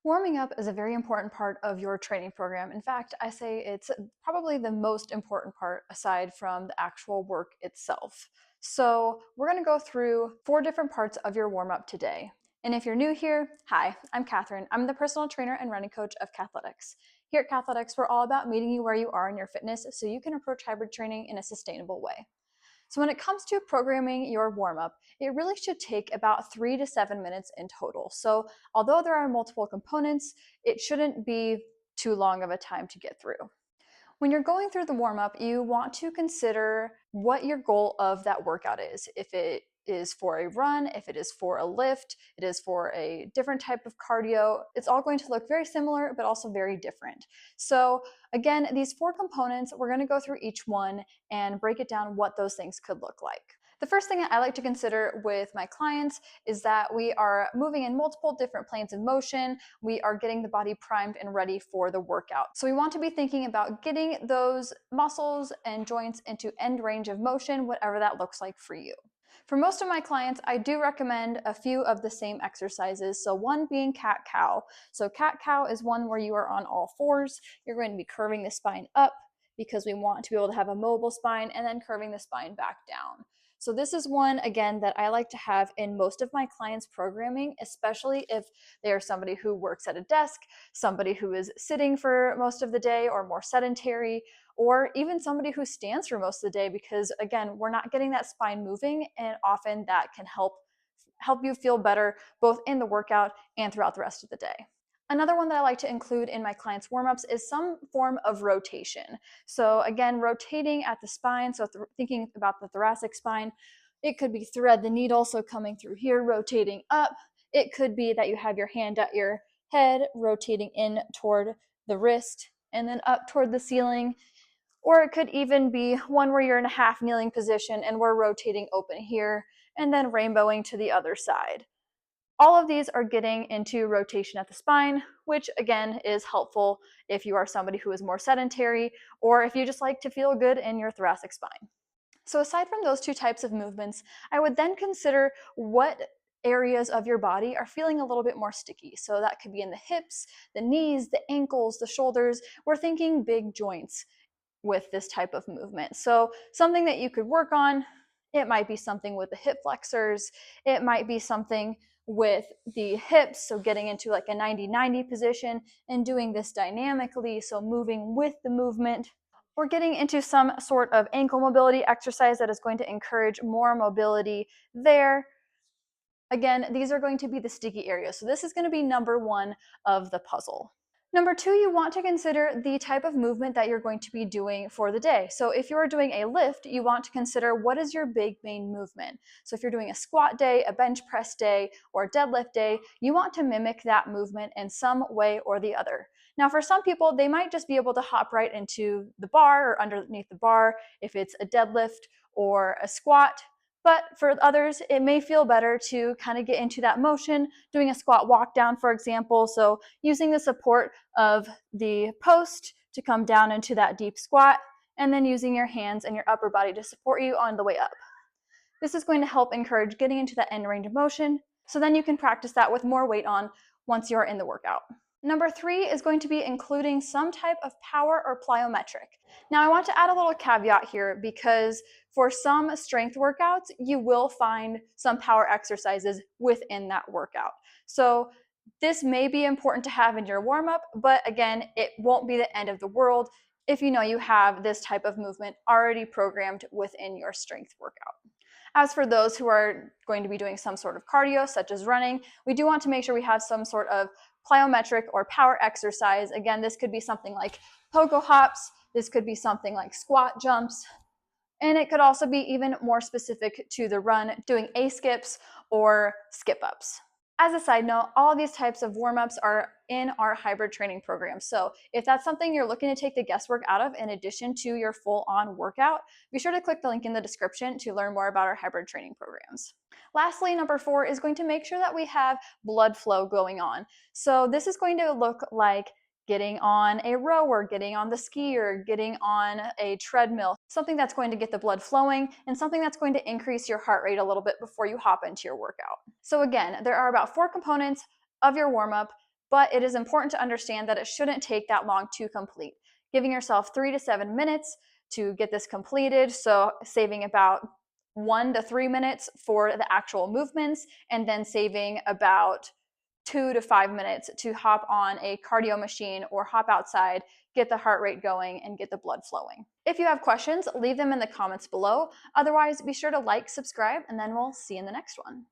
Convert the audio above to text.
Warming up is a very important part of your training program. In fact, I say it's probably the most important part aside from the actual work itself. So, we're going to go through 4 different parts of your warm up today. And if you're new here, hi, I'm Catherine. I'm the personal trainer and running coach of Kathletics. Here at Kathletics, we're all about meeting you where you are in your fitness so you can approach hybrid training in a sustainable way. So when it comes to programming your warm-up, it really should take about 3 to 7 minutes in total. So although there are multiple components, it shouldn't be too long of a time to get through. When you're going through the warm-up, you want to consider what your goal of that workout is. If it is for a run, if it is for a lift, it is for a different type of cardio, it's all going to look very similar, but also very different. So again, these 4 components, we're gonna go through each one and break it down what those things could look like. The first thing I like to consider with my clients is that we are moving in multiple different planes of motion. We are getting the body primed and ready for the workout. So we want to be thinking about getting those muscles and joints into end range of motion, whatever that looks like for you. For most of my clients, I do recommend a few of the same exercises. So one being cat-cow. So cat-cow is one where you are on all fours. You're going to be curving the spine up because we want to be able to have a mobile spine, and then curving the spine back down. So this is one, again, that I like to have in most of my clients' programming, especially if they are somebody who works at a desk, somebody who is sitting for most of the day or more sedentary, or even somebody who stands for most of the day, because again, we're not getting that spine moving, and often that can help you feel better both in the workout and throughout the rest of the day. Another one that I like to include in my clients' warm-ups is some form of rotation. So again, rotating at the spine, so thinking about the thoracic spine, it could be thread the needle, so coming through here, rotating up. It could be that you have your hand at your head, rotating in toward the wrist, and then up toward the ceiling. Or it could even be one where you're in a half kneeling position and we're rotating open here, and then rainbowing to the other side. All of these are getting into rotation at the spine, which again is helpful if you are somebody who is more sedentary, or if you just like to feel good in your thoracic spine. So aside from those 2 types of movements, I would then consider what areas of your body are feeling a little bit more sticky. So that could be in the hips, the knees, the ankles, the shoulders. We're thinking big joints with this type of movement. So something that you could work on, it might be something with the hip flexors, it might be something with the hips, so getting into like a 90-90 position and doing this dynamically, so moving with the movement, or getting into some sort of ankle mobility exercise that is going to encourage more mobility there. Again, these are going to be the sticky areas. So this is going to be number 1 of the puzzle. Number 2, you want to consider the type of movement that you're going to be doing for the day. So if you're doing a lift, you want to consider what is your big main movement. So if you're doing a squat day, a bench press day, or a deadlift day, you want to mimic that movement in some way or the other. Now for some people, they might just be able to hop right into the bar or underneath the bar if it's a deadlift or a squat. But for others, it may feel better to kind of get into that motion, doing a squat walk down, for example. So using the support of the post to come down into that deep squat, and then using your hands and your upper body to support you on the way up. This is going to help encourage getting into that end range of motion, so then you can practice that with more weight on once you're in the workout. Number 3 is going to be including some type of power or plyometric. Now I want to add a little caveat here, because for some strength workouts, you will find some power exercises within that workout. So this may be important to have in your warm-up, but again, it won't be the end of the world if you know you have this type of movement already programmed within your strength workout. As for those who are going to be doing some sort of cardio, such as running, we do want to make sure we have some sort of plyometric or power exercise. Again, this could be something like pogo hops, this could be something like squat jumps, and it could also be even more specific to the run, doing A-skips or skip-ups. As a side note, all of these types of warm-ups are in our hybrid training program. So if that's something you're looking to take the guesswork out of in addition to your full-on workout, be sure to click the link in the description to learn more about our hybrid training programs. Lastly, number 4 is going to make sure that we have blood flow going on. So this is going to look like getting on a rower, getting on the skier, getting on a treadmill, something that's going to get the blood flowing and something that's going to increase your heart rate a little bit before you hop into your workout. So again, there are about 4 components of your warm-up, but it is important to understand that it shouldn't take that long to complete. Giving yourself 3 to 7 minutes to get this completed, so saving about 1 to 3 minutes for the actual movements, and then saving about 2 to 5 minutes to hop on a cardio machine or hop outside, get the heart rate going, and get the blood flowing. If you have questions, leave them in the comments below. Otherwise, be sure to like, subscribe, and then we'll see you in the next one.